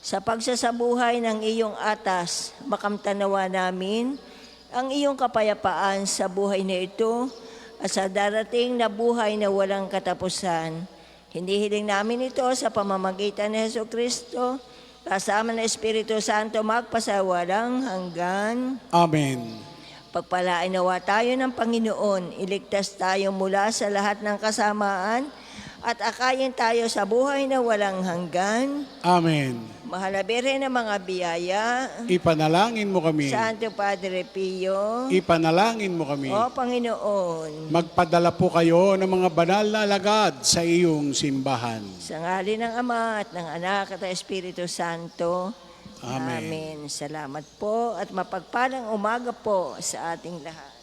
Sa pagsasabuhay ng iyong atas, makamtanawa namin ang iyong kapayapaan sa buhay na ito at sa darating na buhay na walang katapusan. Hinihiling namin ito sa pamamagitan ni Jesucristo, kasama ng Espiritu Santo magpasawalang hanggan. Amen. Pagpalain nawa tayo ng Panginoon, iligtas tayo mula sa lahat ng kasamaan at akayin tayo sa buhay na walang hanggan. Amen. Mahal na Birhen ng mga biyaya, Ipanalangin mo kami. Santo Padre Pio, Ipanalangin mo kami. O Panginoon, Magpadala po kayo ng mga banal na alagad sa iyong simbahan. sa ngalan ng Ama at ng Anak at ng Espiritu Santo. Amen. Amen. Salamat po at mapagpalang umaga po sa ating lahat.